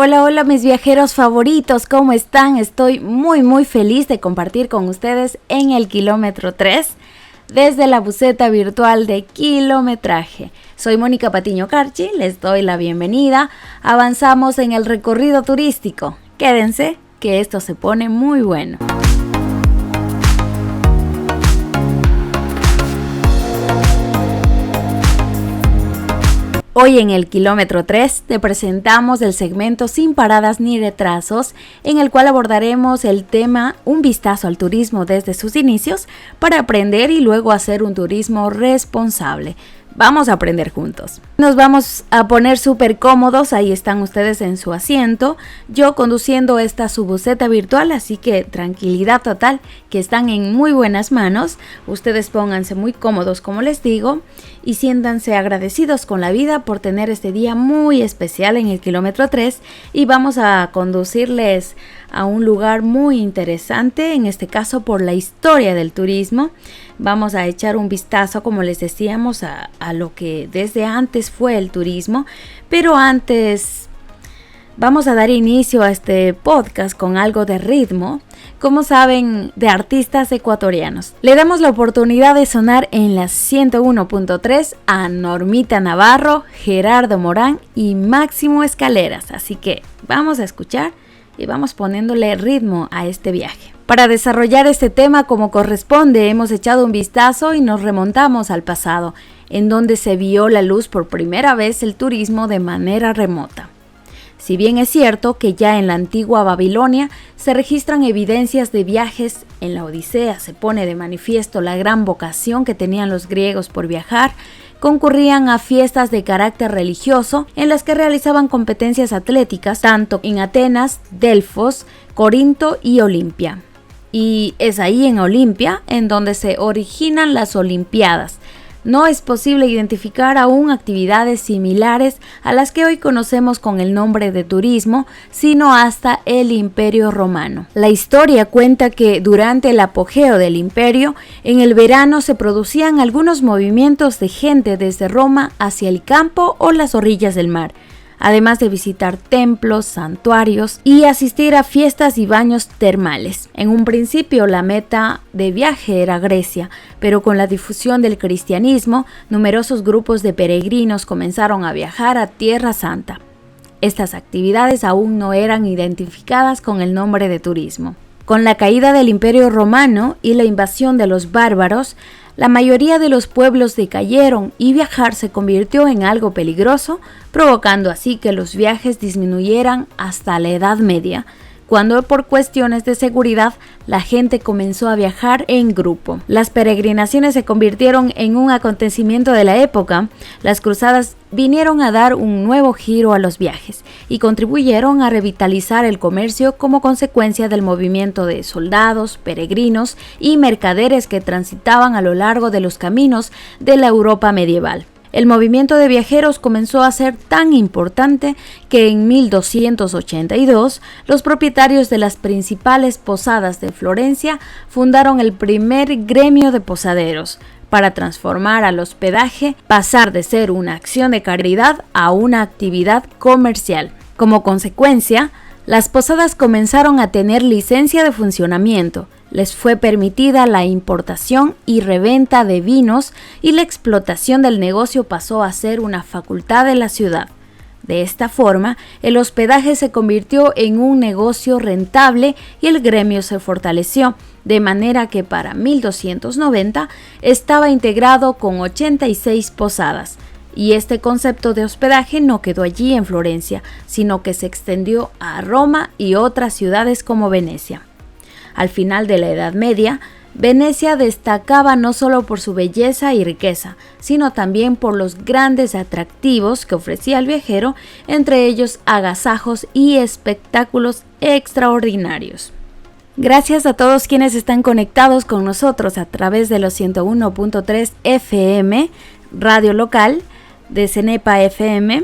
Hola, hola mis viajeros favoritos, ¿cómo están? Estoy muy feliz de compartir con ustedes en el kilómetro 3 desde la buseta virtual de kilometraje. Soy Mónica Patiño Carchi, les doy la bienvenida. Avanzamos en el recorrido turístico. Quédense que esto se pone muy bueno. Hoy en el kilómetro 3 te presentamos el segmento Sin paradas ni retrasos, en el cual abordaremos el tema Un vistazo al turismo desde sus inicios para aprender y luego hacer un turismo responsable. Vamos a aprender juntos. Nos vamos a poner súper cómodos, ahí están ustedes en su asiento, yo conduciendo esta su buseta virtual, así que tranquilidad total, que están en muy buenas manos. Ustedes pónganse muy cómodos como les digo y siéntanse agradecidos con la vida por tener este día muy especial en el kilómetro 3 y vamos a conducirles a un lugar muy interesante, en este caso por la historia del turismo. Vamos a echar un vistazo, como les decíamos, a lo que desde antes fue el turismo, pero antes vamos a dar inicio a este podcast con algo de ritmo, como saben, de artistas ecuatorianos. Le damos la oportunidad de sonar en la 101.3 a Normita Navarro, Gerardo Morán y Máximo Escaleras, así que vamos a escuchar y vamos poniéndole ritmo a este viaje. Para desarrollar este tema como corresponde, hemos echado un vistazo y nos remontamos al pasado, en donde se vio la luz por primera vez el turismo de manera remota. Si bien es cierto que ya en la antigua Babilonia se registran evidencias de viajes, en la Odisea se pone de manifiesto la gran vocación que tenían los griegos por viajar, concurrían a fiestas de carácter religioso en las que realizaban competencias atléticas tanto en Atenas, Delfos, Corinto y Olimpia. Y es ahí en Olimpia en donde se originan las Olimpiadas. No es posible identificar aún actividades similares a las que hoy conocemos con el nombre de turismo, sino hasta el Imperio Romano. La historia cuenta que durante el apogeo del imperio, en el verano se producían algunos movimientos de gente desde Roma hacia el campo o las orillas del mar, además de visitar templos, santuarios y asistir a fiestas y baños termales. En un principio la meta de viaje era Grecia, pero con la difusión del cristianismo, numerosos grupos de peregrinos comenzaron a viajar a Tierra Santa. Estas actividades aún no eran identificadas con el nombre de turismo. Con la caída del Imperio Romano y la invasión de los bárbaros, la mayoría de los pueblos decayeron y viajar se convirtió en algo peligroso, provocando así que los viajes disminuyeran hasta la Edad Media, cuando por cuestiones de seguridad la gente comenzó a viajar en grupo. Las peregrinaciones se convirtieron en un acontecimiento de la época. Las cruzadas vinieron a dar un nuevo giro a los viajes y contribuyeron a revitalizar el comercio como consecuencia del movimiento de soldados, peregrinos y mercaderes que transitaban a lo largo de los caminos de la Europa medieval. El movimiento de viajeros comenzó a ser tan importante que en 1282 los propietarios de las principales posadas de Florencia fundaron el primer gremio de posaderos para transformar al hospedaje, pasar de ser una acción de caridad a una actividad comercial. Como consecuencia, las posadas comenzaron a tener licencia de funcionamiento. Les fue permitida la importación y reventa de vinos y la explotación del negocio pasó a ser una facultad de la ciudad. De esta forma, el hospedaje se convirtió en un negocio rentable y el gremio se fortaleció, de manera que para 1290 estaba integrado con 86 posadas. Y este concepto de hospedaje no quedó allí en Florencia, sino que se extendió a Roma y otras ciudades como Venecia. Al final de la Edad Media, Venecia destacaba no solo por su belleza y riqueza, sino también por los grandes atractivos que ofrecía el viajero, entre ellos agasajos y espectáculos extraordinarios. Gracias a todos quienes están conectados con nosotros a través de los 101.3 FM, radio local de Cenepa FM,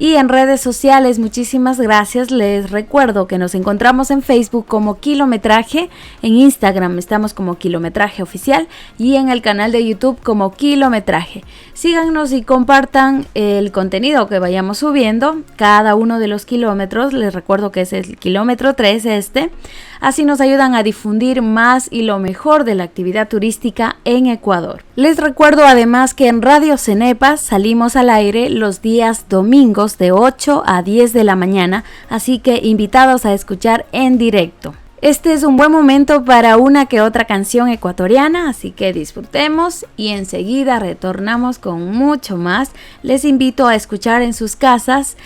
Y en redes sociales, muchísimas gracias. Les recuerdo que nos encontramos en Facebook como Kilometraje, en Instagram estamos como Kilometraje Oficial y en el canal de YouTube como Kilometraje. Síganos y compartan el contenido que vayamos subiendo, cada uno de los kilómetros. Les recuerdo que es el kilómetro 3 así nos ayudan a difundir más y lo mejor de la actividad turística en Ecuador. Les recuerdo además que en Radio Cenepa salimos al aire los días domingos de 8 a 10 de la mañana, así que invitados a escuchar en directo. Este es un buen momento para una que otra canción ecuatoriana, así que disfrutemos y enseguida retornamos con mucho más. Les invito a escuchar en sus casas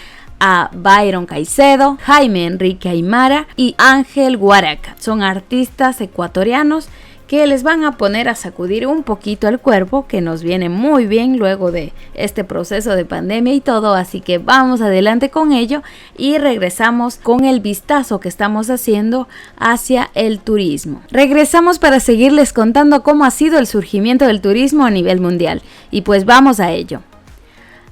a Byron Caicedo, Jaime Enrique Aymara y Ángel Guaraca. Son artistas ecuatorianos que les van a poner a sacudir un poquito el cuerpo, que nos viene muy bien luego de este proceso de pandemia y todo, así que vamos adelante con ello y regresamos con el vistazo que estamos haciendo hacia el turismo. Regresamos para seguirles contando cómo ha sido el surgimiento del turismo a nivel mundial y pues vamos a ello.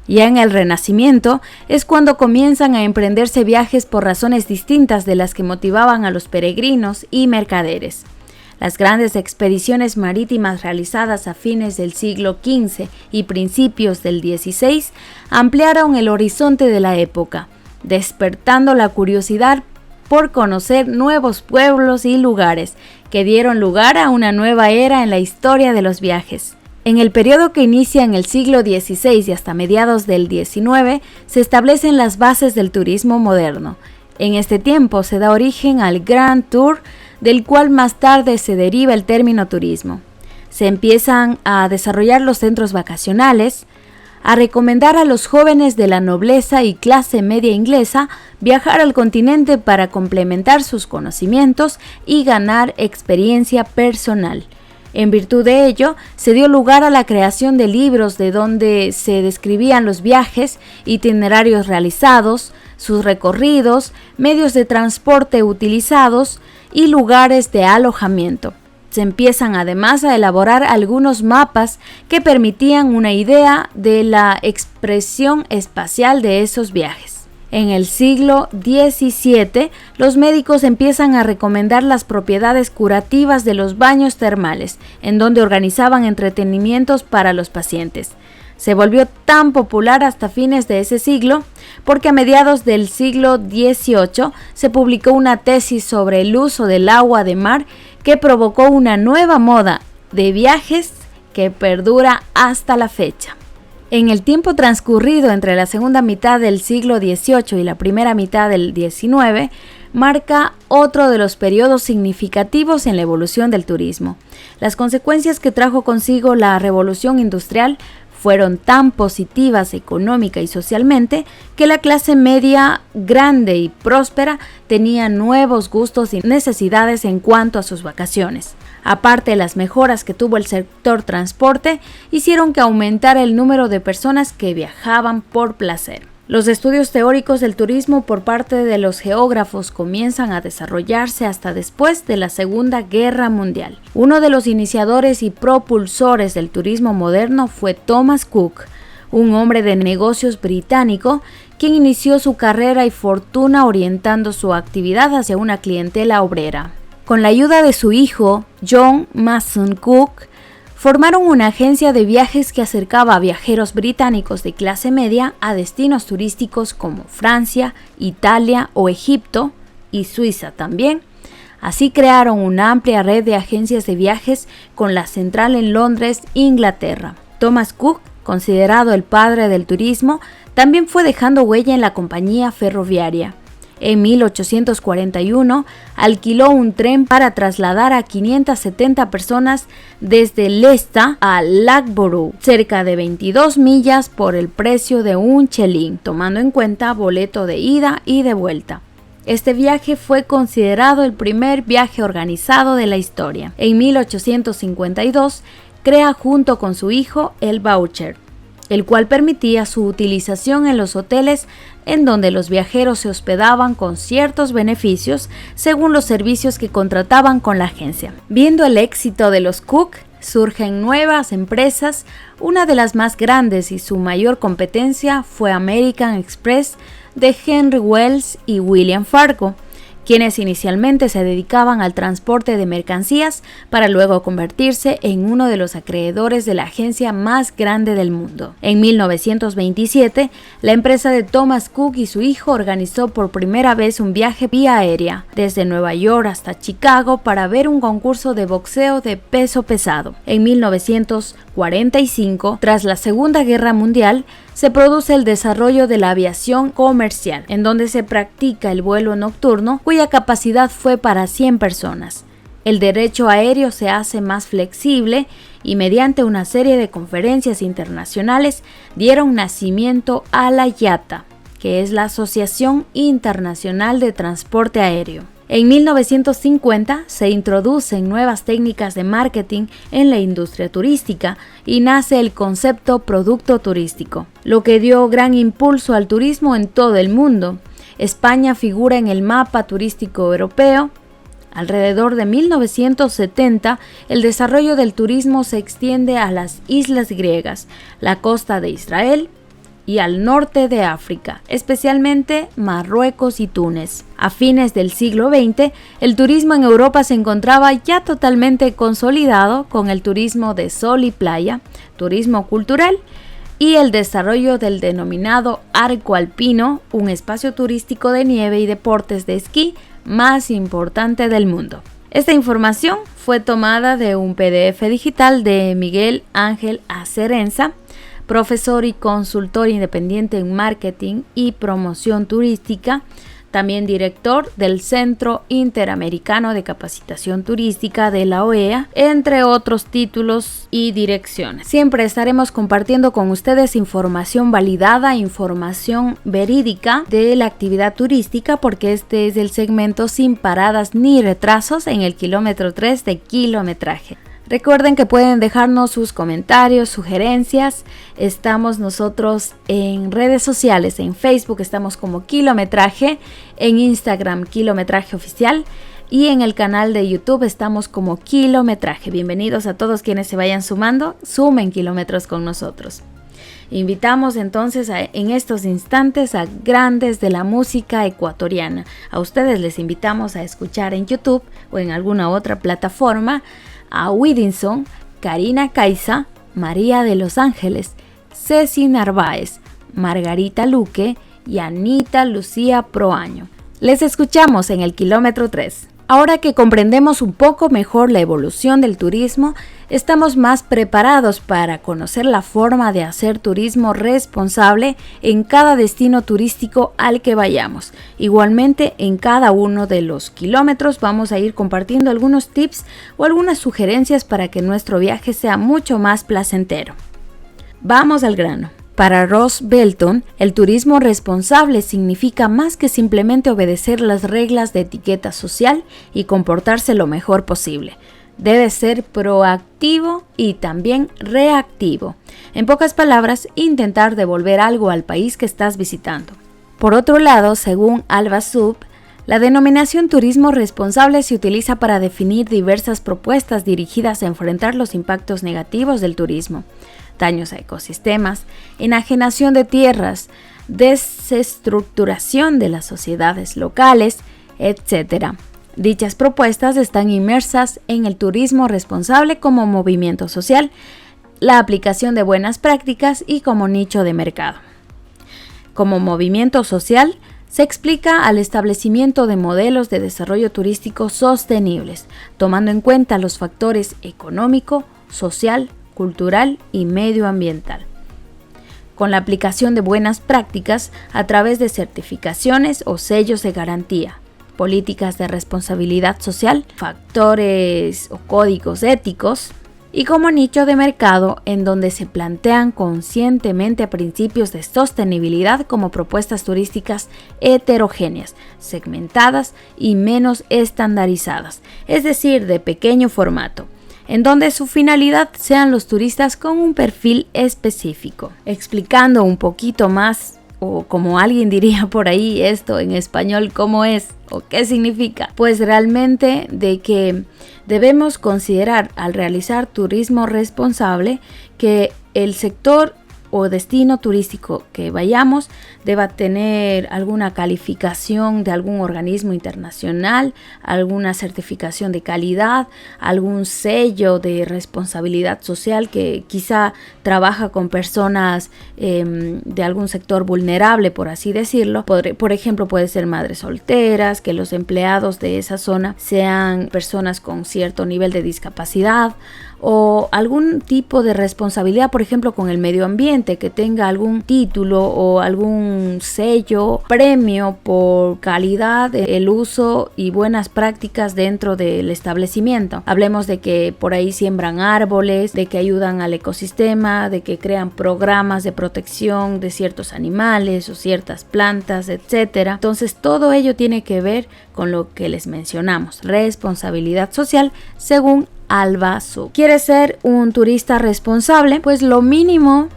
Ya en el Renacimiento es cuando comienzan a emprenderse viajes por razones distintas de las que motivaban a los peregrinos y mercaderes. Las grandes expediciones marítimas realizadas a fines del siglo XV y principios del XVI ampliaron el horizonte de la época, despertando la curiosidad por conocer nuevos pueblos y lugares que dieron lugar a una nueva era en la historia de los viajes. En el periodo que inicia en el siglo XVI y hasta mediados del XIX, se establecen las bases del turismo moderno. En este tiempo se da origen al Grand Tour, del cual más tarde se deriva el término turismo. Se empiezan a desarrollar los centros vacacionales, a recomendar a los jóvenes de la nobleza y clase media inglesa viajar al continente para complementar sus conocimientos y ganar experiencia personal. En virtud de ello, se dio lugar a la creación de libros de donde se describían los viajes, itinerarios realizados, sus recorridos, medios de transporte utilizados y lugares de alojamiento. Se empiezan además a elaborar algunos mapas que permitían una idea de la expresión espacial de esos viajes. En el siglo XVII, los médicos empiezan a recomendar las propiedades curativas de los baños termales, en donde organizaban entretenimientos para los pacientes. Se volvió tan popular hasta fines de ese siglo, porque a mediados del siglo XVIII se publicó una tesis sobre el uso del agua de mar que provocó una nueva moda de viajes que perdura hasta la fecha. En el tiempo transcurrido entre la segunda mitad del siglo XVIII y la primera mitad del XIX, marca otro de los periodos significativos en la evolución del turismo. Las consecuencias que trajo consigo la revolución industrial fueron tan positivas económica y socialmente que la clase media grande y próspera tenía nuevos gustos y necesidades en cuanto a sus vacaciones. Aparte, las mejoras que tuvo el sector transporte hicieron que aumentara el número de personas que viajaban por placer. Los estudios teóricos del turismo por parte de los geógrafos comienzan a desarrollarse hasta después de la Segunda Guerra Mundial. Uno de los iniciadores y propulsores del turismo moderno fue Thomas Cook, un hombre de negocios británico quien inició su carrera y fortuna orientando su actividad hacia una clientela obrera. Con la ayuda de su hijo, John Mason Cook, formaron una agencia de viajes que acercaba a viajeros británicos de clase media a destinos turísticos como Francia, Italia o Egipto y Suiza también. Así crearon una amplia red de agencias de viajes con la central en Londres, Inglaterra. Thomas Cook, considerado el padre del turismo, también fue dejando huella en la compañía ferroviaria. En 1841 alquiló un tren para trasladar a 570 personas desde Leicester a Loughborough, cerca de 22 millas por el precio de un chelín, tomando en cuenta boleto de ida y de vuelta. Este viaje fue considerado el primer viaje organizado de la historia. En 1852 crea junto con su hijo el voucher, el cual permitía su utilización en los hoteles en donde los viajeros se hospedaban con ciertos beneficios según los servicios que contrataban con la agencia. Viendo el éxito de los Cook, surgen nuevas empresas. Una de las más grandes y su mayor competencia fue American Express de Henry Wells y William Fargo, quienes inicialmente se dedicaban al transporte de mercancías para luego convertirse en uno de los acreedores de la agencia más grande del mundo. En 1927, la empresa de Thomas Cook y su hijo organizó por primera vez un viaje vía aérea desde Nueva York hasta Chicago para ver un concurso de boxeo de peso pesado. En 1945, tras la Segunda Guerra Mundial, se produce el desarrollo de la aviación comercial, en donde se practica el vuelo nocturno, cuya capacidad fue para 100 personas. El derecho aéreo se hace más flexible y mediante una serie de conferencias internacionales dieron nacimiento a la IATA, que es la Asociación Internacional de Transporte Aéreo. En 1950 se introducen nuevas técnicas de marketing en la industria turística y nace el concepto producto turístico, lo que dio gran impulso al turismo en todo el mundo. España figura en el mapa turístico europeo. Alrededor de 1970, el desarrollo del turismo se extiende a las islas griegas, la costa de Israel y al norte de África, especialmente Marruecos y Túnez. A fines del siglo XX, el turismo en Europa se encontraba ya totalmente consolidado con el turismo de sol y playa, turismo cultural y el desarrollo del denominado arco alpino, un espacio turístico de nieve y deportes de esquí más importante del mundo. Esta información fue tomada de un PDF digital de Miguel Ángel Acerenza, profesor y consultor independiente en marketing y promoción turística, también director del Centro Interamericano de Capacitación Turística de la OEA, entre otros títulos y direcciones. Siempre estaremos compartiendo con ustedes información validada, información verídica de la actividad turística, porque este es el segmento sin paradas ni retrasos en el kilómetro 3 de Kilometraje. Recuerden que pueden dejarnos sus comentarios, sugerencias. Estamos nosotros en redes sociales, en Facebook estamos como Kilometraje, en Instagram Kilometraje Oficial y en el canal de YouTube estamos como Kilometraje. Bienvenidos a todos quienes se vayan sumando, sumen kilómetros con nosotros. Invitamos entonces en estos instantes a grandes de la música ecuatoriana. A ustedes les invitamos a escuchar en YouTube o en alguna otra plataforma a Widinson, Karina Caiza, María de los Ángeles, Ceci Narváez, Margarita Luque y Anita Lucía Proaño. Les escuchamos en el kilómetro 3. Ahora que comprendemos un poco mejor la evolución del turismo, estamos más preparados para conocer la forma de hacer turismo responsable en cada destino turístico al que vayamos. Igualmente, en cada uno de los kilómetros vamos a ir compartiendo algunos tips o algunas sugerencias para que nuestro viaje sea mucho más placentero. Vamos al grano. Para Ross Belton, el turismo responsable significa más que simplemente obedecer las reglas de etiqueta social y comportarse lo mejor posible. Debe ser proactivo y también reactivo. En pocas palabras, intentar devolver algo al país que estás visitando. Por otro lado, según Alba Sub, la denominación turismo responsable se utiliza para definir diversas propuestas dirigidas a enfrentar los impactos negativos del turismo. Daños a ecosistemas, enajenación de tierras, desestructuración de las sociedades locales, etc. Dichas propuestas están inmersas en el turismo responsable como movimiento social, la aplicación de buenas prácticas y como nicho de mercado. Como movimiento social, se explica al establecimiento de modelos de desarrollo turístico sostenibles, tomando en cuenta los factores económico, social, cultural y medioambiental, con la aplicación de buenas prácticas a través de certificaciones o sellos de garantía, políticas de responsabilidad social, factores o códigos éticos, y como nicho de mercado en donde se plantean conscientemente principios de sostenibilidad como propuestas turísticas heterogéneas, segmentadas y menos estandarizadas, es decir, de pequeño formato, en donde su finalidad sean los turistas con un perfil específico. Explicando un poquito más o como alguien diría por ahí, esto en español, ¿cómo es? ¿O qué significa? Pues realmente de que debemos considerar al realizar turismo responsable que el sector o destino turístico que vayamos deba tener alguna calificación de algún organismo internacional, alguna certificación de calidad, algún sello de responsabilidad social que quizá trabaja con personas de algún sector vulnerable, por así decirlo. Por ejemplo, puede ser madres solteras, que los empleados de esa zona sean personas con cierto nivel de discapacidad, o algún tipo de responsabilidad, por ejemplo, con el medio ambiente, que tenga algún título o algún sello, premio por calidad, el uso y buenas prácticas dentro del establecimiento. Hablemos de que por ahí siembran árboles, de que ayudan al ecosistema, de que crean programas de protección de ciertos animales o ciertas plantas, etcétera. Entonces, todo ello tiene que ver con lo que les mencionamos, responsabilidad social, según Alba Suk. ¿Quieres ser un turista responsable? Pues lo mínimo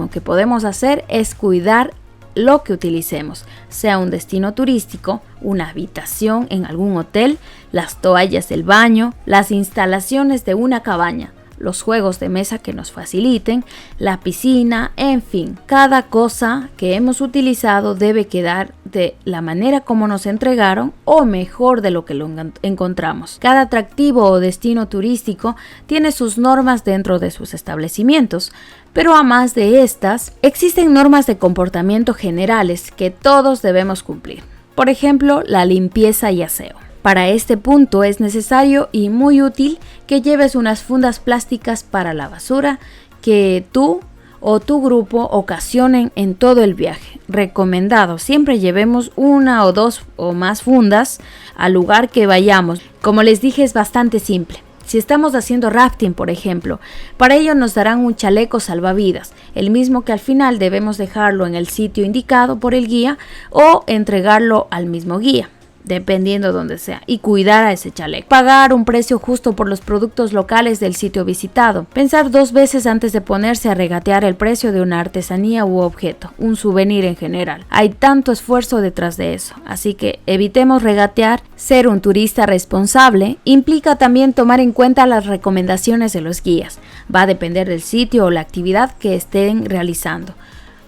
que podemos hacer es cuidar lo que utilicemos, sea un destino turístico, una habitación en algún hotel, las toallas del baño, las instalaciones de una cabaña, los juegos de mesa que nos faciliten, la piscina, en fin, cada cosa que hemos utilizado debe quedar de la manera como nos entregaron o mejor de lo que lo encontramos. Cada atractivo o destino turístico tiene sus normas dentro de sus establecimientos, pero a más de estas, existen normas de comportamiento generales que todos debemos cumplir. Por ejemplo, la limpieza y aseo. Para este punto es necesario y muy útil que lleves unas fundas plásticas para la basura que tú o tu grupo ocasionen en todo el viaje. Recomendado, siempre llevemos una o dos o más fundas al lugar que vayamos. Como les dije, es bastante simple. Si estamos haciendo rafting, por ejemplo, para ello nos darán un chaleco salvavidas, el mismo que al final debemos dejarlo en el sitio indicado por el guía o entregarlo al mismo guía, dependiendo donde sea, y cuidar a ese chaleco. Pagar un precio justo por los productos locales del sitio visitado. Pensar 2 veces antes de ponerse a regatear el precio de una artesanía u objeto, un souvenir en general. Hay tanto esfuerzo detrás de eso, así que evitemos regatear. Ser un turista responsable implica también tomar en cuenta las recomendaciones de los guías. Va a depender del sitio o la actividad que estén realizando.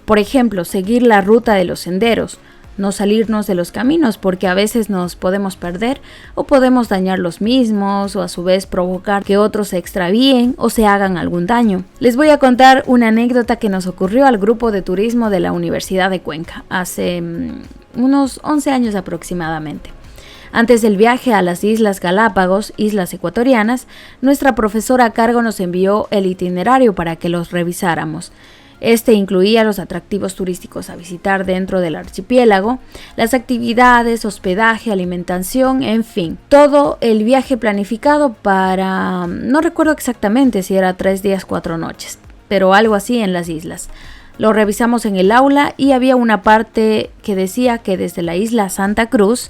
Por ejemplo, seguir la ruta de los senderos, no salirnos de los caminos, porque a veces nos podemos perder o podemos dañar los mismos o a su vez provocar que otros se extravíen o se hagan algún daño. Les voy a contar una anécdota que nos ocurrió al grupo de turismo de la Universidad de Cuenca hace unos 11 años aproximadamente. Antes del viaje a las Islas Galápagos, islas ecuatorianas, nuestra profesora a cargo nos envió el itinerario para que los revisáramos. Este incluía los atractivos turísticos a visitar dentro del archipiélago, las actividades, hospedaje, alimentación, en fin, todo el viaje planificado para, no recuerdo exactamente si era 3 días, 4 noches, pero algo así en las islas. Lo revisamos en el aula y había una parte que decía que desde la isla Santa Cruz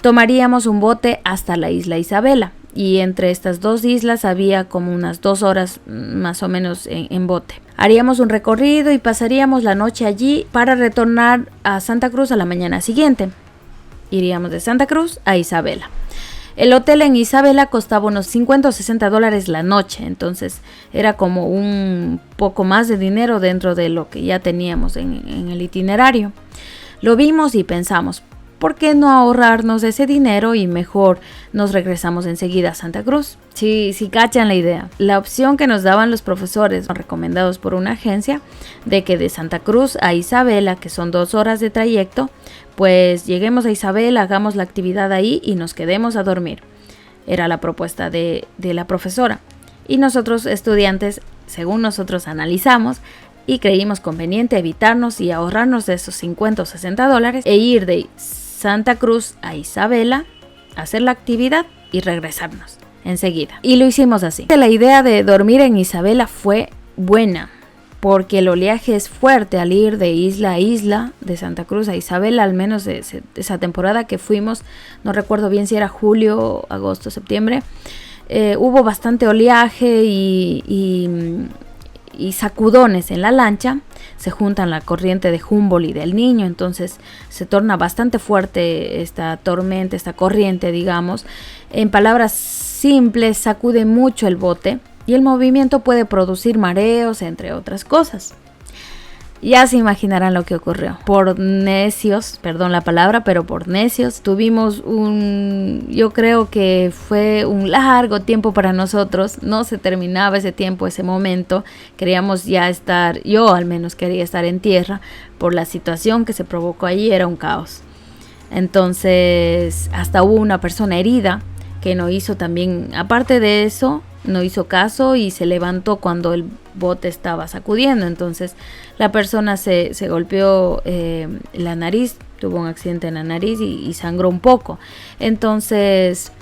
tomaríamos un bote hasta la isla Isabela, y entre estas 2 islas había como unas 2 horas más o menos en bote. Haríamos un recorrido y pasaríamos la noche allí para retornar a Santa Cruz a la mañana siguiente. Iríamos de Santa Cruz a Isabela. El hotel en Isabela costaba unos 50 o 60 dólares la noche, entonces era como un poco más de dinero dentro de lo que ya teníamos en el itinerario. Lo vimos y pensamos, ¿por qué no ahorrarnos ese dinero y mejor nos regresamos enseguida a Santa Cruz? Si cachan la idea. La opción que nos daban los profesores recomendados por una agencia de que de Santa Cruz a Isabela, que son 2 horas de trayecto, pues lleguemos a Isabela, hagamos la actividad ahí y nos quedemos a dormir. Era la propuesta de la profesora. Y nosotros estudiantes, según nosotros analizamos, y creímos conveniente evitarnos y ahorrarnos de esos 50 o 60 dólares e ir de Santa Cruz a Isabela, hacer la actividad y regresarnos enseguida. Y lo hicimos así. La idea de dormir en Isabela fue buena, porque el oleaje es fuerte al ir de isla a isla, de Santa Cruz a Isabela, al menos de esa temporada que fuimos, no recuerdo bien si era julio, agosto, septiembre, hubo bastante oleaje y sacudones en la lancha, se juntan la corriente de Humboldt y del Niño, entonces se torna bastante fuerte esta tormenta, esta corriente, digamos. En palabras simples, sacude mucho el bote y el movimiento puede producir mareos, entre otras cosas. Ya se imaginarán lo que ocurrió. Por necios, perdón la palabra, pero por necios, tuvimos yo creo que fue un largo tiempo para nosotros. No se terminaba ese tiempo, ese momento. Queríamos ya estar, yo al menos quería estar en tierra. Por la situación que se provocó allí, era un caos. Entonces, hasta hubo una persona herida que no hizo también, aparte de eso, no hizo caso y se levantó cuando el bote estaba sacudiendo. Entonces la persona se golpeó la nariz, tuvo un accidente en la nariz y sangró un poco. Entonces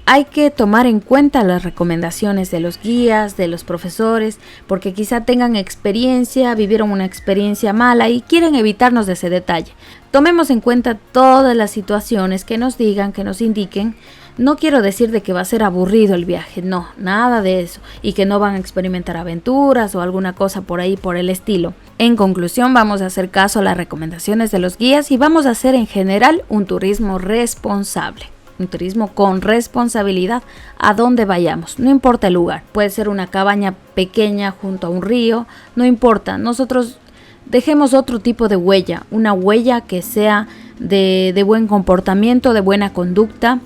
hay que tomar en cuenta las recomendaciones de los guías, de los profesores, porque quizá tengan experiencia, vivieron una experiencia mala y quieren evitarnos de ese detalle. Tomemos en cuenta todas las situaciones que nos digan, que nos indiquen. No quiero decir de que va a ser aburrido el viaje, no, nada de eso, y que no van a experimentar aventuras o alguna cosa por ahí por el estilo. En conclusión, vamos a hacer caso a las recomendaciones de los guías y vamos a hacer en general un turismo responsable. Un turismo con responsabilidad a donde vayamos, no importa el lugar. Puede ser una cabaña pequeña junto a un río, no importa. Nosotros dejemos otro tipo de huella, una huella que sea de buen comportamiento, de buena conducta.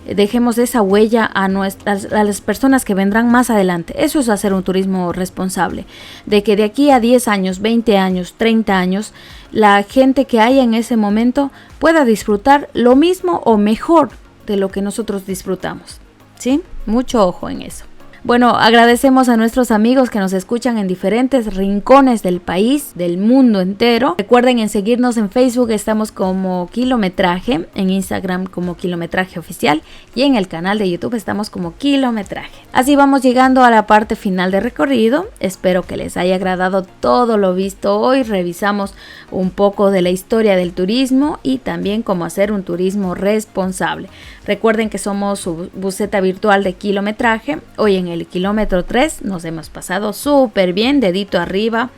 Dejemos esa huella a las personas que vendrán más adelante. Eso es hacer un turismo responsable. De que de aquí a 10 años, 20 años, 30 años, la gente que haya en ese momento pueda disfrutar lo mismo o mejor de lo que nosotros disfrutamos. ¿Sí? Mucho ojo en eso. Bueno, agradecemos a nuestros amigos que nos escuchan en diferentes rincones del país, del mundo entero. Recuerden en seguirnos en Facebook, estamos como Kilometraje, en Instagram como Kilometraje Oficial y en el canal de YouTube estamos como Kilometraje. Así vamos llegando a la parte final del recorrido. Espero que les haya agradado todo lo visto hoy. Revisamos un poco de la historia del turismo y también cómo hacer un turismo responsable. Recuerden que somos su buseta virtual de Kilometraje. Hoy en el kilómetro 3 nos hemos pasado súper bien, dedito arriba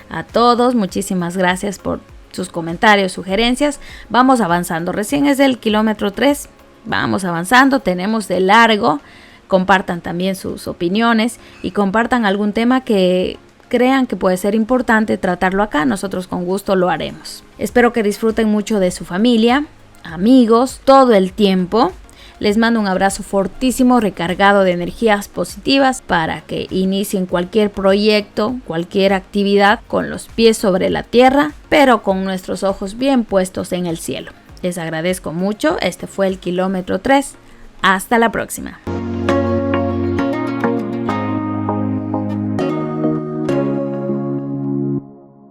a todos, muchísimas gracias por sus comentarios, sugerencias. Vamos avanzando, recién es el kilómetro 3, vamos avanzando, tenemos de largo. Compartan también sus opiniones y compartan algún tema que crean que puede ser importante tratarlo acá, nosotros con gusto lo haremos. Espero que disfruten mucho de su familia, amigos, todo el tiempo. Les mando un abrazo fortísimo, recargado de energías positivas para que inicien cualquier proyecto, cualquier actividad con los pies sobre la tierra, pero con nuestros ojos bien puestos en el cielo. Les agradezco mucho, este fue el kilómetro 3. Hasta la próxima.